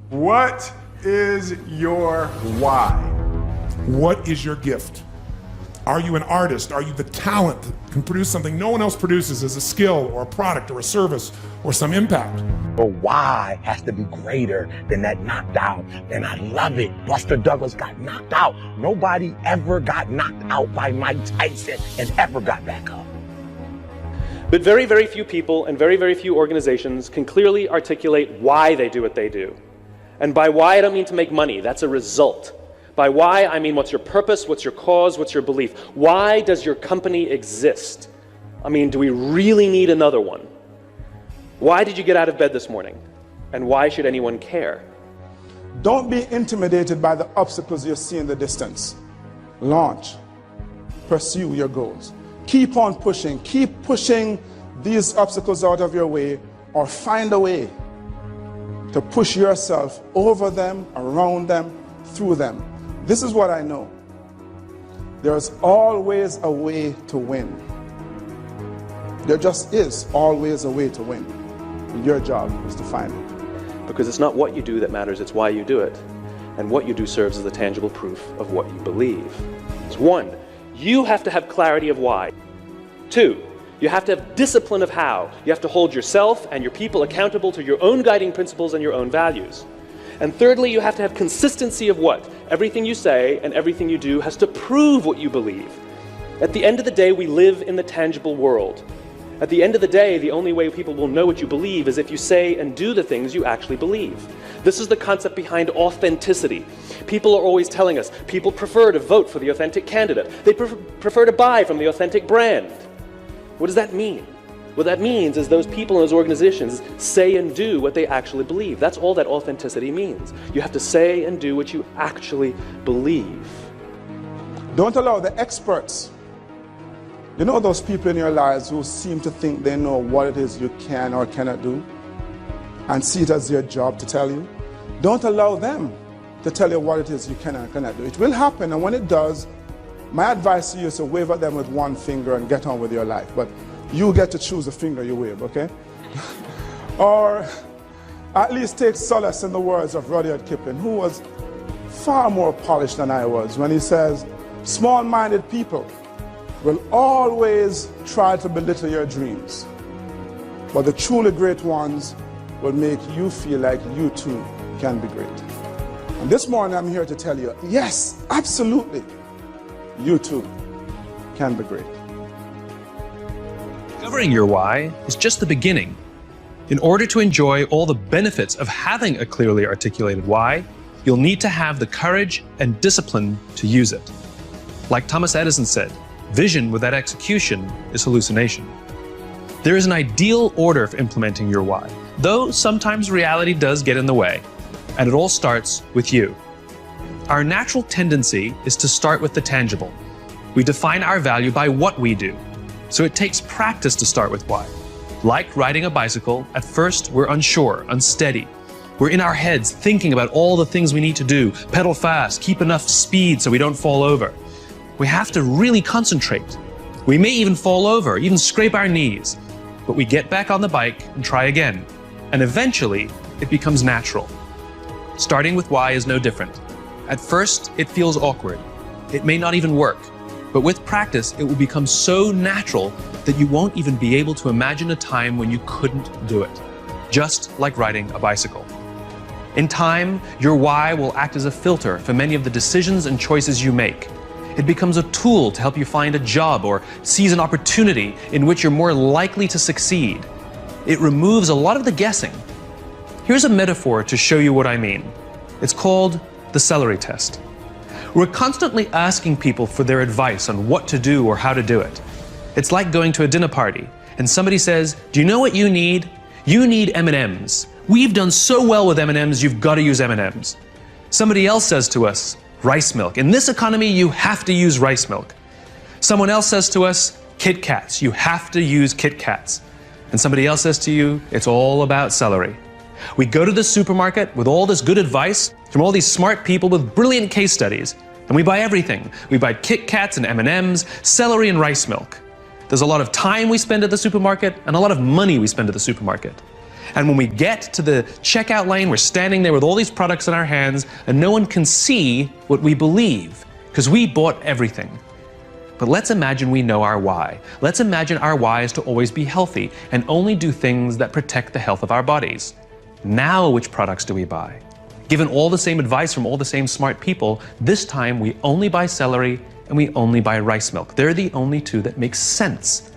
What is your why? What is your gift? Are you an artist? Are you the talent that can produce something no one else produces as a skill or a product or a service or some impact? Your why has to be greater than that knocked out. And I love it. Buster Douglas got knocked out. Nobody ever got knocked out by Mike Tyson and ever got back up. But very, very few people and very, very few organizations can clearly articulate why they do what they do. And by why, I don't mean to make money. That's a result. By why, I mean what's your purpose, what's your cause, what's your belief? Why does your company exist? I mean, do we really need another one? Why did you get out of bed this morning? And why should anyone care? Don't be intimidated by the obstacles you see in the distance. Launch. Pursue your goals. Keep on pushing. Keep pushing these obstacles out of your way, or find a way to push yourself over them, around them, through them. This is what I know. There's always a way to win. There just is always a way to win. And your job is to find it. Because it's not what you do that matters, it's why you do it. And what you do serves as the tangible proof of what you believe. It's one, you have to have clarity of why. Two, you have to have discipline of how. You have to hold yourself and your people accountable to your own guiding principles and your own values. And thirdly, you have to have consistency of what? Everything you say and everything you do has to prove what you believe. At the end of the day, we live in the tangible world. At the end of the day, the only way people will know what you believe is if you say and do the things you actually believe. This is the concept behind authenticity. People are always telling us people prefer to vote for the authentic candidate. They prefer to buy from the authentic brand. What does that mean? What that means is those people and those organizations say and do what they actually believe. That's all that authenticity means. You have to say and do what you actually believe. Don't allow the experts, you know those people in your lives who seem to think they know what it is you can or cannot do and see it as their job to tell you? Don't allow them to tell you what it is you can or cannot do. It will happen, and when it does, my advice to you is to wave at them with one finger and get on with your life. But you get to choose the finger you wave, okay? Or at least take solace in the words of Rudyard Kipling, who was far more polished than I was, when he says, small-minded people will always try to belittle your dreams, but the truly great ones will make you feel like you too can be great. And this morning I'm here to tell you, yes, absolutely, you too can be great. Discovering your why is just the beginning. In order to enjoy all the benefits of having a clearly articulated why, you'll need to have the courage and discipline to use it. Like Thomas Edison said, vision without execution is hallucination. There is an ideal order for implementing your why, though sometimes reality does get in the way, and it all starts with you. Our natural tendency is to start with the tangible. We define our value by what we do. So it takes practice to start with why. Like riding a bicycle, at first we're unsure, unsteady. We're in our heads thinking about all the things we need to do, pedal fast, keep enough speed so we don't fall over. We have to really concentrate. We may even fall over, even scrape our knees, but we get back on the bike and try again. And eventually, it becomes natural. Starting with why is no different. At first, it feels awkward. It may not even work. But with practice, it will become so natural that you won't even be able to imagine a time when you couldn't do it. Just like riding a bicycle. In time, your why will act as a filter for many of the decisions and choices you make. It becomes a tool to help you find a job or seize an opportunity in which you're more likely to succeed. It removes a lot of the guessing. Here's a metaphor to show you what I mean. It's called the celery test. We're constantly asking people for their advice on what to do or how to do it. It's like going to a dinner party and somebody says, "Do you know what you need? You need M&Ms. We've done so well with M&Ms, you've got to use M&Ms." Somebody else says to us, "Rice milk. In this economy, you have to use rice milk." Someone else says to us, "Kit Kats. You have to use Kit Kats." And somebody else says to you, "It's all about celery." We go to the supermarket with all this good advice from all these smart people with brilliant case studies, And we buy everything. We buy Kit Kats and M&Ms, celery and rice milk. There's a lot of time we spend at the supermarket and a lot of money we spend at the supermarket. And when we get to the checkout lane, we're standing there with all these products in our hands and no one can see what we believe because we bought everything. But let's imagine we know our why. Let's imagine our why is to always be healthy and only do things that protect the health of our bodies. Now, which products do we buy? Given all the same advice from all the same smart people, this time we only buy celery and we only buy rice milk. They're the only two that make sense.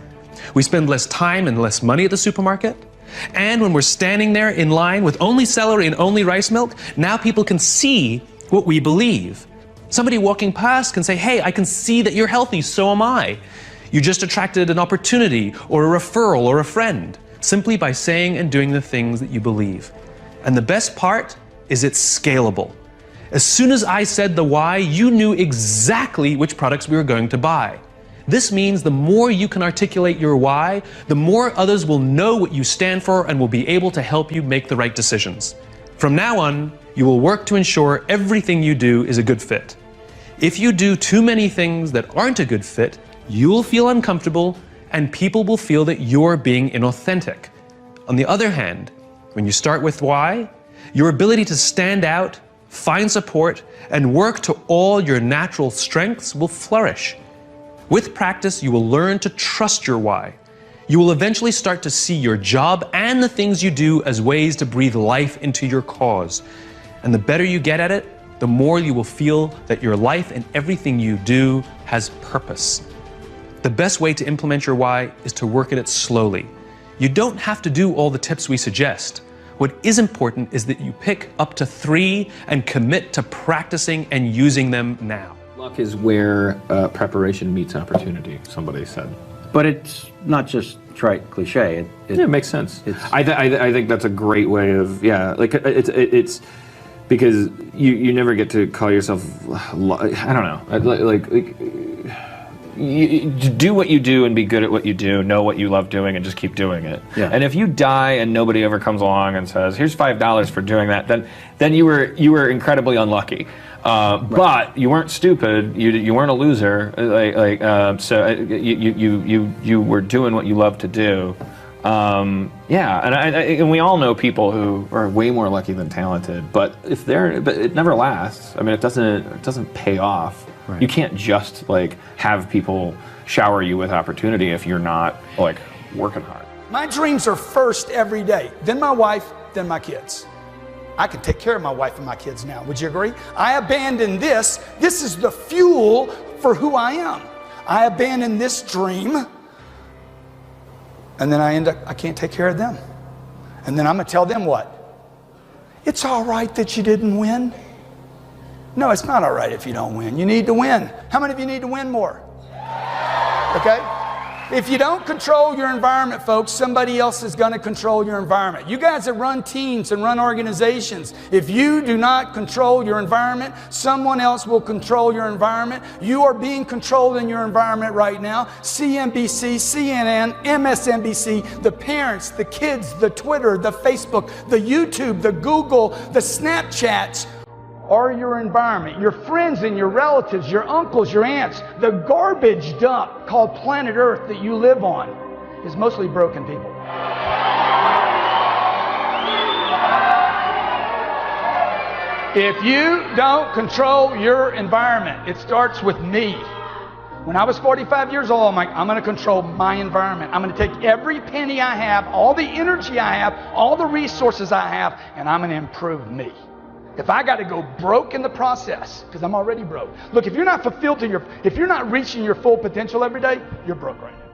We spend less time and less money at the supermarket. And when we're standing there in line with only celery and only rice milk, now people can see what we believe. Somebody walking past can say, hey, I can see that you're healthy, so am I. You just attracted an opportunity or a referral or a friend simply by saying and doing the things that you believe. And the best part is it's scalable. As soon as I said the why, you knew exactly which products we were going to buy. This means the more you can articulate your why, the more others will know what you stand for and will be able to help you make the right decisions. From now on, you will work to ensure everything you do is a good fit. If you do too many things that aren't a good fit, you'll feel uncomfortable and people will feel that you're being inauthentic. On the other hand, when you start with why, your ability to stand out, find support, and work to all your natural strengths will flourish. With practice, you will learn to trust your why. You will eventually start to see your job and the things you do as ways to breathe life into your cause. And the better you get at it, the more you will feel that your life and everything you do has purpose. The best way to implement your why is to work at it slowly. You don't have to do all the tips we suggest. What is important is that you pick up to 3 and commit to practicing and using them now. Luck is where preparation meets opportunity, somebody said. But it's not just trite cliche. It makes sense. I think that's a great way of, like it's because you never get to call yourself, I don't know, you do what you do and be good at what you do, know what you love doing and just keep doing it. Yeah. And if you die and nobody ever comes along and says, here's $5 for doing that, then you were incredibly unlucky. But you weren't stupid. You weren't a loser. So you were doing what you love to do. And we all know people who are way more lucky than talented. But it never lasts. I mean, it doesn't pay off. Right. You can't just have people shower you with opportunity if you're not working hard. My dreams are first every day, then my wife, then my kids. I can take care of my wife and my kids now. Would you agree? I abandoned this. This is the fuel for who I am. I abandon this dream, and then I can't take care of them. And then I'm going to tell them what? It's all right that you didn't win. No, it's not all right if you don't win. You need to win. How many of you need to win more? Okay? If you don't control your environment, folks, somebody else is going to control your environment. You guys that run teams and run organizations, if you do not control your environment, someone else will control your environment. You are being controlled in your environment right now. CNBC, CNN, MSNBC, the parents, the kids, the Twitter, the Facebook, the YouTube, the Google, the Snapchats, or your environment, your friends and your relatives, your uncles, your aunts. The garbage dump called planet Earth that you live on is mostly broken people. If you don't control your environment, it starts with me. When I was 45 years old, I'm like, I'm going to control my environment. I'm going to take every penny I have, all the energy I have, all the resources I have, and I'm going to improve me. If I got to go broke in the process, because I'm already broke. Look, if you're not fulfilled if you're not reaching your full potential every day, you're broke right now.